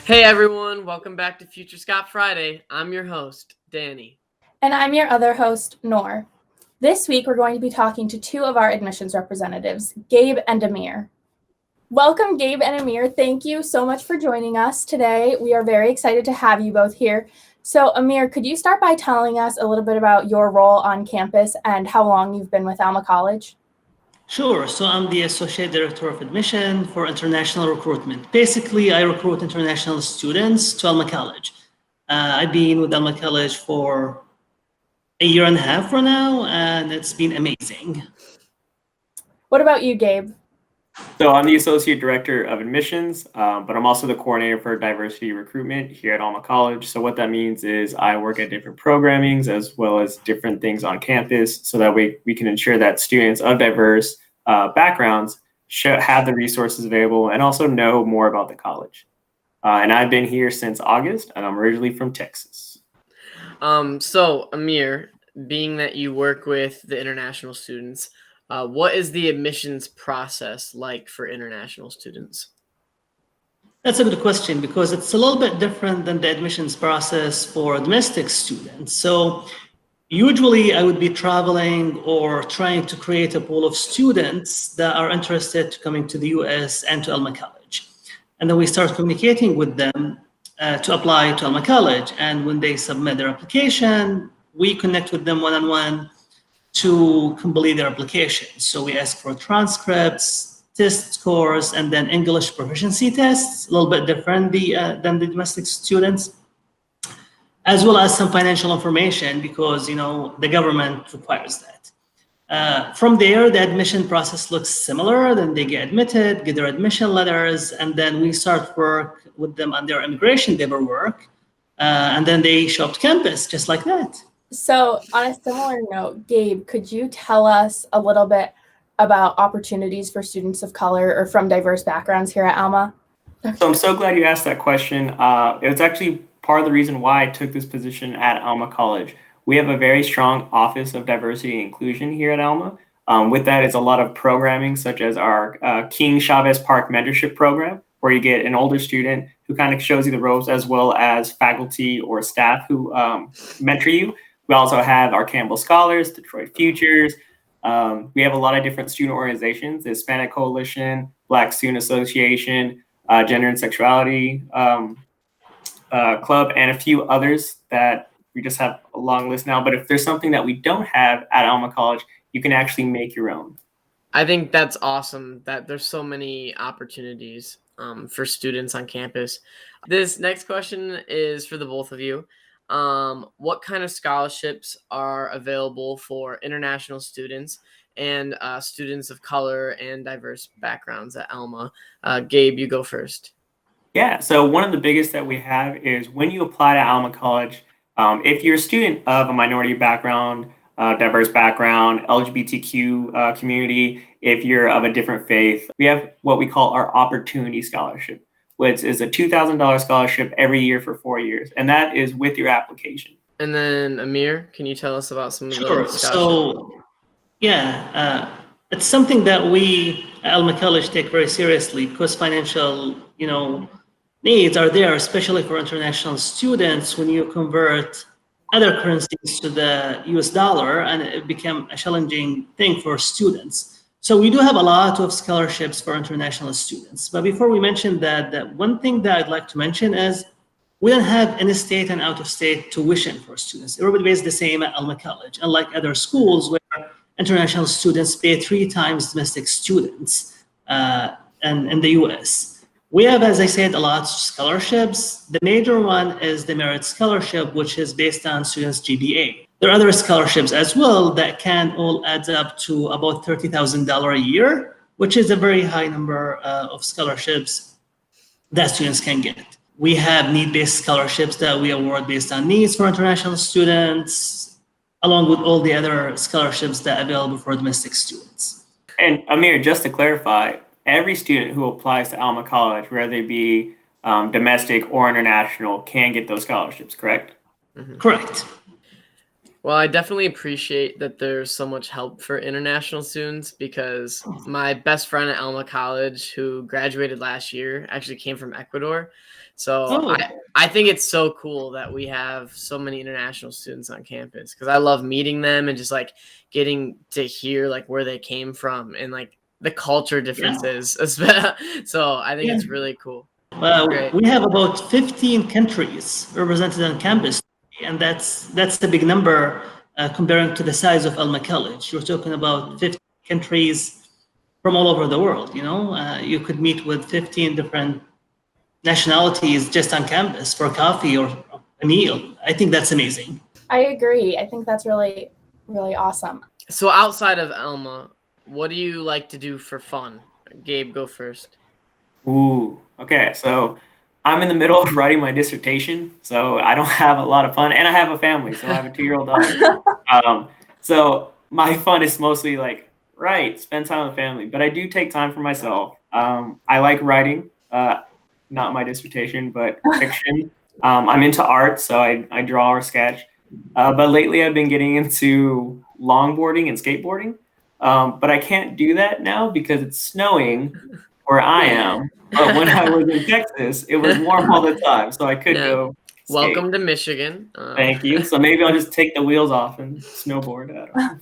Hey everyone, welcome back to Future Scot Friday. I'm your host, Danny. And I'm your other host, Noor. This week, we're going to be talking to two of our admissions representatives, Gabe and Ameer. Welcome, Gabe and Ameer. Thank you so much for joining us today. We are very excited to have you both here. So, Ameer, could you start by telling us a little bit about your role on campus and how long you've been with Alma College? Sure. So I'm the Associate Director of Admission for International Recruitment. Basically, I recruit international students to Alma College. I've been with Alma College for a year and a half for now, and it's been amazing. What about you, Gabe? So I'm the Associate Director of Admissions, but I'm also the coordinator for diversity recruitment here at Alma College. So what that means is I work at different programmings as well as different things on campus so that we can ensure that students of diverse backgrounds have the resources available and also know more about the college. And I've been here since August, and I'm originally from Texas. So Ameer, being that you work with the international students, what is the admissions process like for international students? That's a good question because it's a little bit different than the admissions process for domestic students. So usually I would be traveling or trying to create a pool of students that are interested to coming to the US and to Alma College. And then we start communicating with them to apply to Alma College. And when they submit their application, we connect with them one-on-one to complete their application. So we ask for transcripts, test scores, and then English proficiency tests, a little bit different than the domestic students, as well as some financial information because the government requires that. From there, the admission process looks similar. Then they get admitted, get their admission letters, and then we start work with them on their immigration paperwork, and then they show up to campus just like that. So, on a similar note, Gabe, could you tell us a little bit about opportunities for students of color or from diverse backgrounds here at Alma? So I'm so glad you asked that question. It was actually part of the reason why I took this position at Alma College. We have a very strong Office of Diversity and Inclusion here at Alma. With that is a lot of programming, such as our King Chavez Park Mentorship Program, where you get an older student who kind of shows you the ropes, as well as faculty or staff who mentor you. We also have our Campbell Scholars, Detroit Futures. We have a lot of different student organizations, the Hispanic Coalition, Black Student Association, Gender and Sexuality Club, and a few others that we just have a long list now. But if there's something that we don't have at Alma College, you can actually make your own. I think that's awesome that there's so many opportunities for students on campus. This next question is for the both of you. What kind of scholarships are available for international students and students of color and diverse backgrounds at Alma? Gabe, you go first. Yeah, so one of the biggest that we have is when you apply to Alma College, if you're a student of a minority background, diverse background, LGBTQ community, if you're of a different faith, we have what we call our Opportunity Scholarship, which is a $2,000 scholarship every year for 4 years, and that is with your application. And then Ameer, can you tell us about some of Sure. the scholarships? So, it's something that we at Alma College take very seriously because financial, needs are there, especially for international students when you convert other currencies to the US dollar, and it became a challenging thing for students. So we do have a lot of scholarships for international students. But before we mention that one thing that I'd like to mention is we don't have in-state and out-of-state tuition for students. Everybody pays the same at Alma College, unlike other schools where international students pay 3 times domestic students and in the US. We have, as I said, a lot of scholarships. The major one is the Merit Scholarship, which is based on students' GPA. There are other scholarships as well that can all add up to about $30,000 a year, which is a very high number of scholarships that students can get. We have need-based scholarships that we award based on needs for international students, along with all the other scholarships that are available for domestic students. And Ameer, just to clarify, every student who applies to Alma College, whether they be domestic or international, can get those scholarships, correct? Correct. Well, I definitely appreciate that there's so much help for international students because my best friend at Alma College, who graduated last year, actually came from Ecuador. So Oh, I think it's so cool that we have so many international students on campus because I love meeting them and just like getting to hear like where they came from and like the culture differences. So I think yeah. it's really cool. Great. We have about 15 countries represented on campus, and that's a big number comparing to the size of Alma College. You're talking about 15 countries from all over the world. You could meet with 15 different nationalities just on campus for coffee or a meal. I think that's amazing. I agree. I think that's really, really awesome. So outside of Alma, what do you like to do for fun? Gabe, go first. Ooh, okay. So I'm in the middle of writing my dissertation, so I don't have a lot of fun, and I have a family, so I have a 2-year-old daughter. So my fun is mostly like, right, spend time with family, but I do take time for myself. I like writing, not my dissertation, but fiction. I'm into art, so I draw or sketch. But lately I've been getting into longboarding and skateboarding. But I can't do that now because it's snowing where I am. But when I was in Texas, it was warm all the time, so I could Yeah. go skate. Welcome to Michigan. Thank you. So maybe I'll just take the wheels off and snowboard. I don't know.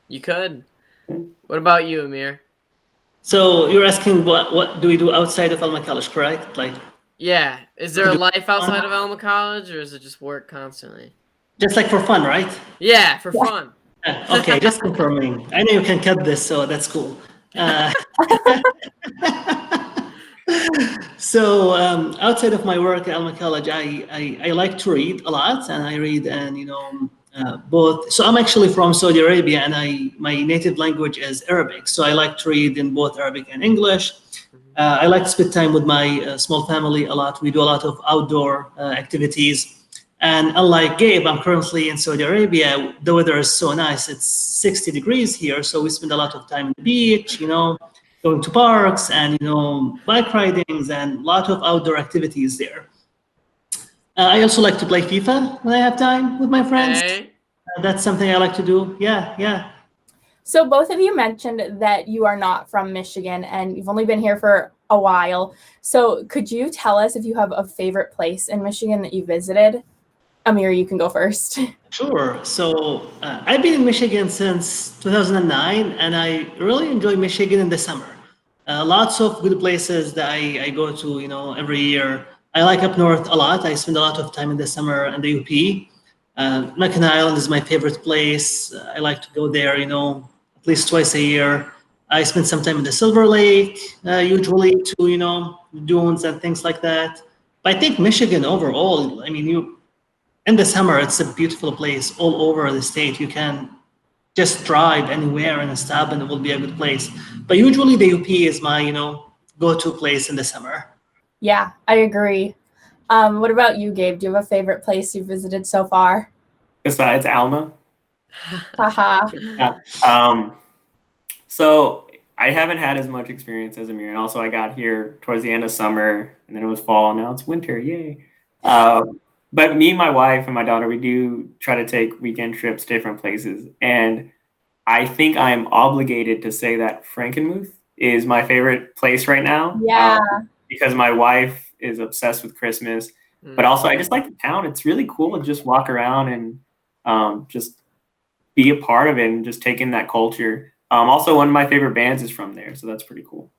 You could. What about you, Ameer? So you're asking what do we do outside of Alma College, correct? Like Yeah. Is there a life outside of Alma College, or is it just work constantly? just like for fun, right? Yeah, for fun. Okay, just confirming. I know you can cut this, so that's cool. So outside of my work at Alma College, I like to read a lot, and I read both. So I'm actually from Saudi Arabia, and my native language is Arabic. So I like to read in both Arabic and English. I like to spend time with my small family a lot. We do a lot of outdoor activities. And unlike Gabe, I'm currently in Saudi Arabia. The weather is so nice. It's 60 degrees here, so we spend a lot of time on the beach, going to parks and, bike ridings and a lot of outdoor activities there. I also like to play FIFA when I have time with my friends. Okay. That's something I like to do. Yeah. So both of you mentioned that you are not from Michigan and you've only been here for a while. So could you tell us if you have a favorite place in Michigan that you visited? Ameer, you can go first. Sure. So I've been in Michigan since 2009, and I really enjoy Michigan in the summer. Lots of good places that I go to, every year. I like up north a lot. I spend a lot of time in the summer in the UP. Mackinac Island is my favorite place. I like to go there, at least twice a year. I spend some time in the Silver Lake, usually to, dunes and things like that. But I think Michigan overall, I mean, in the summer, it's a beautiful place all over the state. You can just drive anywhere and stop, and it will be a good place. But usually, the UP is my, go-to place in the summer. Yeah, I agree. What about you, Gabe? Do you have a favorite place you've visited so far? Besides Alma. Haha. Yeah. So I haven't had as much experience as Ameer, and also I got here towards the end of summer, and then it was fall, and now it's winter. Yay! But me, my wife, and my daughter, we do try to take weekend trips to different places. And I think I am obligated to say that Frankenmuth is my favorite place right now. Yeah. Because my wife is obsessed with Christmas. But also, I just like the town. It's really cool to just walk around and just be a part of it and just take in that culture. Also, one of my favorite bands is from there. So that's pretty cool.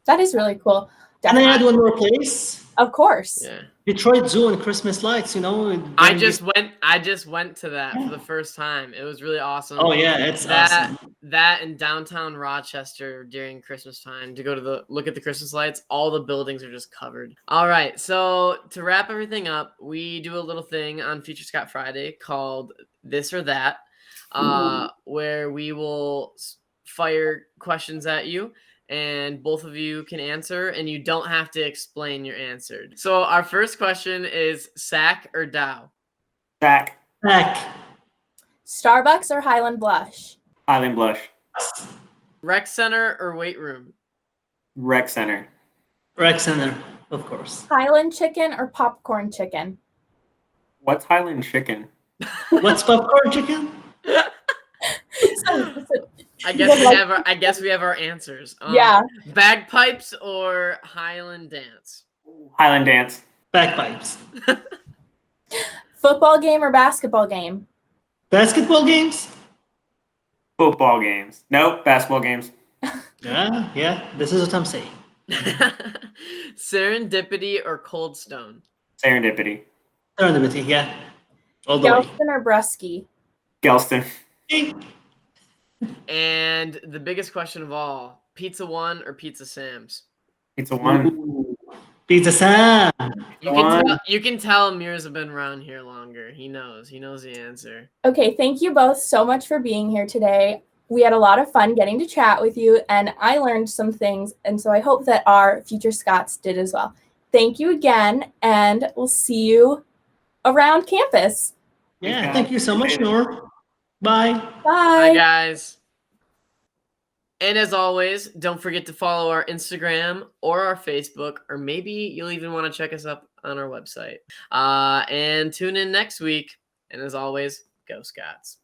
That is really cool. Can I add one more place? Of course. Yeah. Detroit Zoo and Christmas lights, I just went to that for the first time. It was really awesome. Oh yeah, it's awesome. That in downtown Rochester during Christmas time to go to look at the Christmas lights, all the buildings are just covered. All right, so to wrap everything up, we do a little thing on Future Scot Friday called This or That, where we will fire questions at you. And both of you can answer, and you don't have to explain your answer. So our first question is Sack or Dow? Sack. Starbucks or Highland Blush? Highland Blush. Rec Center or weight room? Rec Center. Rec Center, of course. Highland chicken or popcorn chicken? What's Highland chicken? What's popcorn chicken? I guess we have our answers. Yeah. Bagpipes or Highland dance? Highland dance. Bagpipes. Football game or basketball game? Basketball games? Football games. Nope, basketball games. Yeah, this is what I'm saying. Serendipity or Cold Stone? Serendipity. Serendipity, yeah. All the way. Gelston or Brusky? Gelston. And the biggest question of all, Pizza One or Pizza Sam's? Pizza One. Ooh. Pizza Sam. You can tell Ameer's been around here longer. He knows the answer. Okay, thank you both so much for being here today. We had a lot of fun getting to chat with you, and I learned some things, and so I hope that our future Scots did as well. Thank you again, and we'll see you around campus. Yeah, thank you so much, Noor. Bye. Bye, Bye. guys. And as always, don't forget to follow our Instagram or our Facebook, or maybe you'll even want to check us up on our website. And tune in next week. And as always, go Scots.